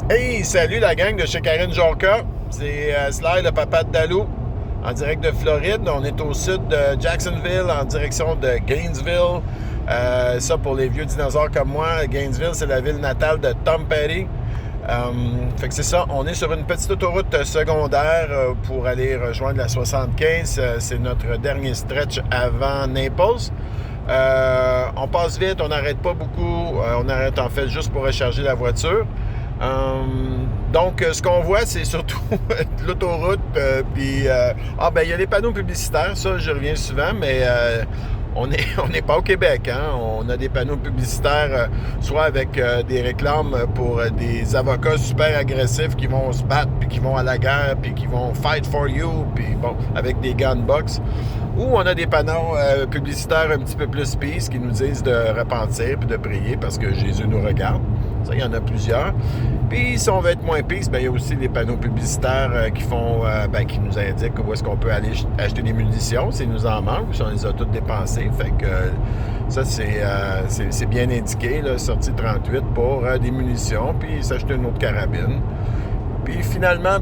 Hey, salut la gang de chez Karine Jonca. C'est Sly, le papa de Dalou, en direct de Floride. On est au sud de Jacksonville, en direction de Gainesville. Ça, pour les vieux dinosaures comme moi, Gainesville, c'est la ville natale de Tom Petty. Fait que c'est ça, on est sur une petite autoroute secondaire pour aller rejoindre la 75. C'est notre dernier stretch avant Naples. On passe vite, on n'arrête pas beaucoup. On arrête en fait juste pour recharger la voiture. Donc, ce qu'on voit, c'est surtout l'autoroute. Il y a les panneaux publicitaires, ça, je reviens souvent, mais on n'est pas au Québec. Hein? On a des panneaux publicitaires, soit avec des réclames pour des avocats super agressifs qui vont se battre, puis qui vont à la guerre, puis qui vont fight for you, puis bon, avec des gunbox. Ou on a des panneaux publicitaires un petit peu plus peace qui nous disent de repentir puis de prier parce que Jésus nous regarde. Ça, il y en a plusieurs. Puis, si on veut être moins peace, il y a aussi les panneaux publicitaires qui nous indiquent où est-ce qu'on peut aller acheter des munitions. S'il nous en manque, puis on les a toutes dépensées. Fait que ça, c'est bien indiqué, là, sortie 38 pour des munitions, puis s'acheter une autre carabine. Puis finalement,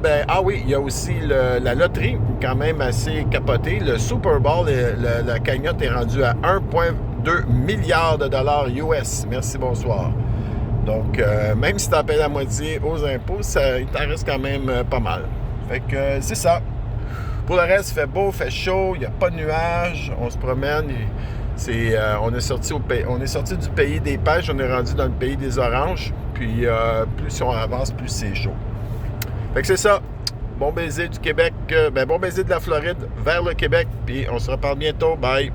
il y a aussi la loterie, quand même assez capotée. Le Super Bowl, la cagnotte est rendue à 1,2 milliard de dollars US. Merci, bonsoir. Donc, même si tu en payes la moitié aux impôts, il t'en reste quand même pas mal. Fait que c'est ça. Pour le reste, il fait beau, il fait chaud, il n'y a pas de nuages, on se promène. On est sorti du pays des pêches, on est rendu dans le pays des oranges. Puis, plus on avance, plus c'est chaud. Fait que c'est ça. Bon baiser du Québec, bon baiser de la Floride vers le Québec. Puis, on se reparle bientôt. Bye!